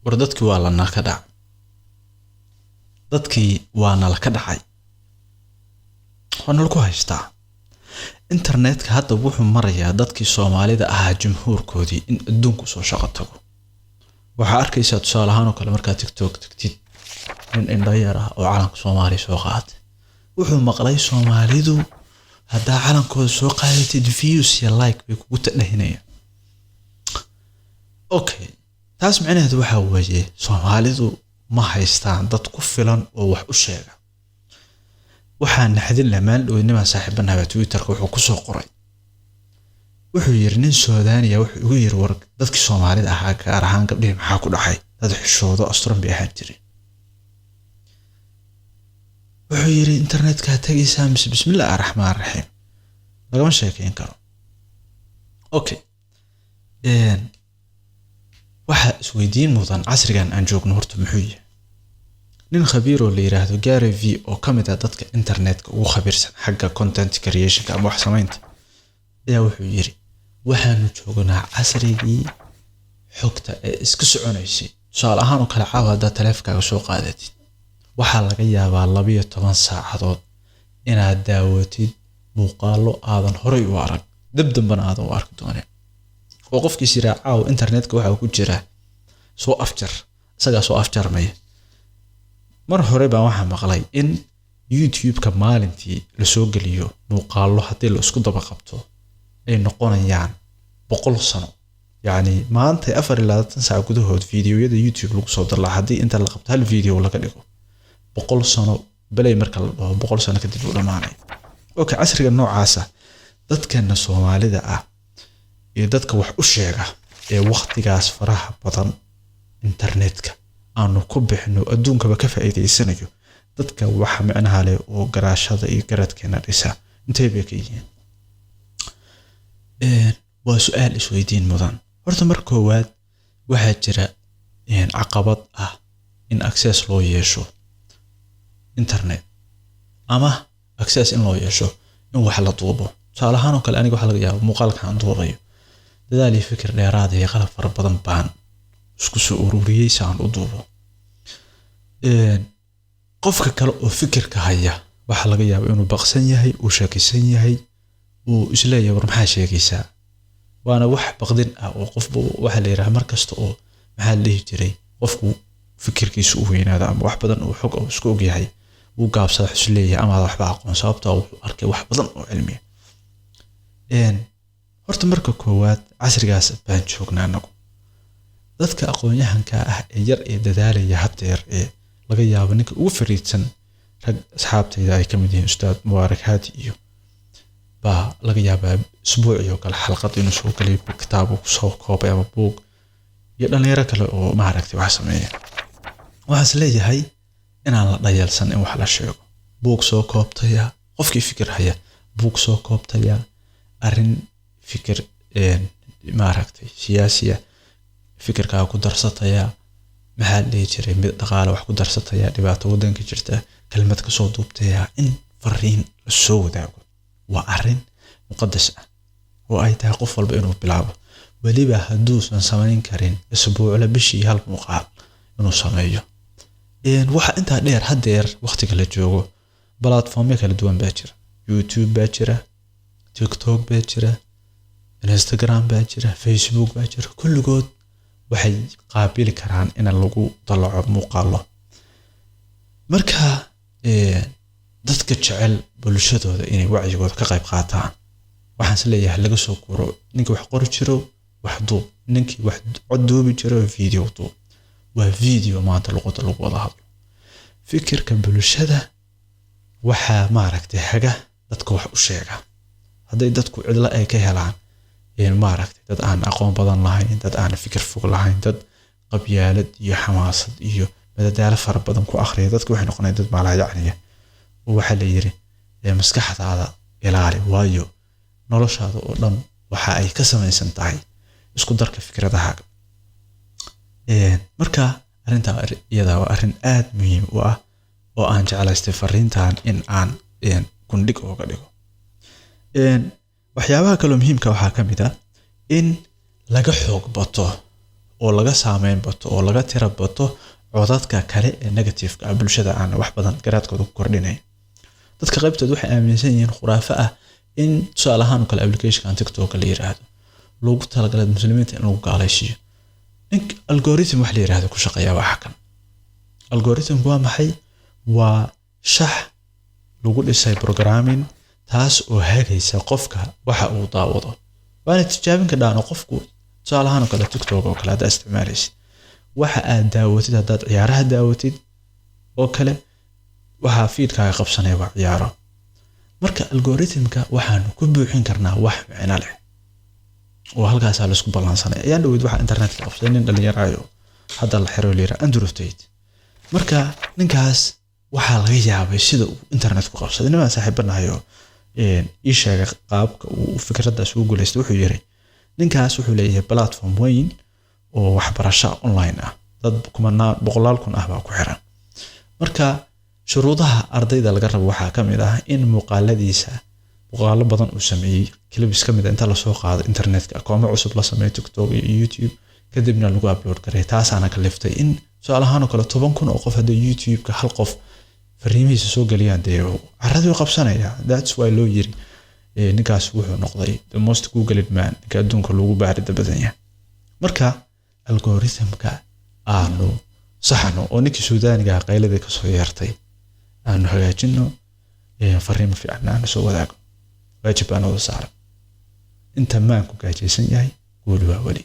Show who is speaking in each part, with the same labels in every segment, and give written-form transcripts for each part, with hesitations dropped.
Speaker 1: wardadkii waa la ka dhac dadkii waana la ka dhacay waxaan ku haystaa internetka hadda wuxuu marayaa dadkii Soomaalida ahaa jumhuurkoodii in adduunku soo shaqo tago waxa arkaysaa tusaale ahaan oo kale marka TikTok tagtid in indhayar ah oo calanka Soomaaliya soo qaatay wuxuu maqlay Soomaalidu hadda calankooda soo qaadatid views iyo like bay kugu tadhaynayaan okay taas macnaheedu waxa weeye Soomaalidu ma haystaan dad ku filan oo wax u sheega waxaan naxdin lamaan dhooynima saaxiibanaha Twitter-ka wuxuu ku soo qoray wuxuu yiri nin Soomaaliya wuxuu ugu yiri war dadkii Soomaalida ahaa gaar ahaan gabdhaha maxaa ku dhacay dad xishoodo asturan bay ahaan jireen wuxuu yiri internetka tagaysaa bismillaahir rahmaanir rahiim lagama sheekeyn karo okay waxa isweydiin mudan casrigan aan joogno horta muxuu yahay nin khabiir oo la yiraahdo Gary V oo kamid ah dadka internetka ugu khabiirsan xagga content creation ama wax samaynta ayaa wuxuu yiri waxaanu joognaa casrigii xogta ee iska soconaysay su'aal ahaan oo kala caawada taleefankaaga soo qaadatid waxa laga yaabaa 12 saacadood inaad daawatid muuqaalo aadan horay u arag dibdambana aadan u arki doonin oo qofkii siraacaw internetka waxa ku jira soo afjar isaga soo afjarmay mar hore baan waxa maqlay in YouTube-ka maalintii la soo galiyo muuqaalo hadii la isku daba qabto ay noqonayaan 100 sano yani maanta 24 saac gudahood fiidiyoyada YouTube lagu soo dalaa hadii inta la qabto hal fiidiyo laga dhigo 100 sano balay marka la dhaho 100 sano kadib uu dhamaanay okay casriga noocaasa dadkana Soomaalida ah ee dadka wax u sheega ee waqtigaas faraha badan internetka aanu ku bixino adduunka ka faa'iideysanayo dadka waxa macnaha leh oo garaashada iyo garadkeena dhisa intee bay ka yihiin waa su'aal isweydiin mudan horta marka koowaad waxa jira caqabad ah in access loo yeesho internet ama access in loo yeesho in wax la duubo tusaalahaan oo kale aniga waxa laga yaabaa muuqaalka aan duubayo dadaalii fikir dheeraad iyo qalab fara badan baan isku soo ururiyay saan u duubo qofka kale oo fikirka haya waxa laga yaabaa inuu baqsan yahay uu shakisan yahay uu isleeyahay war maxaa sheegaysaa waana wax baqdin ah oo qofba waxa la yiraahdaa markasta oo maxaa la dhihi jiray qofku fikirkiisu u weynaado ama wax badan oo xog oo isku og yahay uu gaabsada isleeyahay ama waxba aqoon sababtoo wuxuu arkay wax badan oo cilmi horta marka koowaad casrigaas baan joognaa anagu dadka aqoon-yahanka ah ee yar ee dadaalaya hadeer ee laga yaabo ninka ugu fariidsan rag asxaabtayda ay kamid yihiin ustaad Mubarak Haadi iyo baa laga yaabaa isbuuciyo kala xalqad inuu soo galiyo kitaab ku soo koobay ama buug iyo dhalinyaro kale oo ma aragtay wax sameeya waxaas leeyahay inaan la dhayalsan in wax la sheego buug soo koobtaya qofkii fikir haya buug soo koobtaya arin fikir ma aragtay siyaasiya fikirka ku darsataya maxaa la jiray mid dhaqaale wax ku darsataya dhibaato wadanka jirta kelmad ka soo duubtaya in fariin soo wadaago waa arin muqaddas ah oo ay tahay qof walba inuu bilaabo waliba hadduu san samayn karin isbuuc la bishii hal muuqaal inuu sameeyo waxa inta dheer hadeer waqtiga la joogo platform kala duwan baa jira YouTube baa jira TikTok baa jira Instagram baa jira Facebook baa jira kulligood waxay qaabili karaan in lagu dalaco muuqaalo marka dadka jecel bulshadooda inay wacigooda ka qayb qaataan waxaan isleeyahay laga soo koro ninka wax qori jiro wax duub ninkii wax cod duubi jiro video duub waa video maanta lagu wada hadlo fikirka bulshada waxa ma aragtay haga dadka wax u sheega haday dadku cidla ay ka helaan ma aragtay dad aan aqoon badan lahayn dad aan fikir fog lahayn dad qabyaalad iyo xamaasad iyo madadaalo fara badan ku akhriya dadku waxay noqonayaan dad maalaayacniya waxa la yiri maskaxdaada ilaali waayo noloshaada oo dhan waxa ay ka samaysan tahay isku darka fikradaha marka arinta iyada waa arin aad muhiim u ah oo aan jecelaystay fariintan in aan kundhig uga dhigo waxyaabaha kale muhiimka waxa kamid ah in laga xoog bato oo laga saameyn bato oo laga tira bato codadka kale ee negative-ka bulshada aan wax badan garaadkooda ku kordhinayn dadka qaybtooda waxay aaminsan yihiin khuraafa ah in tusaale ahaan kale application TikTok la yiraahdo loogu talagalay muslimiinta in lagu gaalaysiiyo algorithm wax la yiraahdo ku shaqeeya waxa kan algorithm waa maxay waa shax lagu dhisay programming taas oo hagaysa qofka waxa uu daawado waana tijaabin ka dhaano qofku tusaale ahaan kale TikTok oo kale aad isticmaalaysid waxa aad daawatid hadaad ciyaaraha daawatid oo kale waxa feedkaaga qabsanaya waa ciyaaro marka algoritmka waxaan ku buuxin karnaa wax macna leh oo halkaas la isku balansanay ayaan dhaweyd waxa internetka qabsaday nin dhalinyaraayo hadda la xiro leeyahay Android Tate marka ninkaas waxa laga yaabay sida uu internet ku qabsaday niman saaxiibanayo ii sheegay qaabka uu fikradaas ugu guuleystay wuxuu yiri ninkaas wuxuu leeyahay platform weyn oo waxbarasho online ah dad kumanaan boqolaal kun ah baa ku xiran marka shuruudaha ardayda laga rabo waxa kamid ah in muuqaalo badan uu sameeyay clips kamid inta la soo qaado internetka akoomo cusub la sameeyo TikTok iyo YouTube kadibna lagu upload gareey taas ana ka liftay in su'aalahan oo kale 10 kun oo qof hada YouTube-ka hal qof fariimihiisa soo galiyaan deeyo arradii qabsanaya that's why loo yiri ninkaas wuxuu noqday the most googled man ka adduunka lagu baarida badan yahay marka algoritmka aanu saxno oo ninkii Suudaaniga qaylada ka soo yeertay aanu hagaajino fariimo fiican aan soo wadaago waajib aan u saaran inta maan ku gaajaysan yahay guul waa wali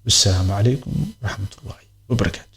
Speaker 1: والسلام عليكم ورحمة الله وبركاته.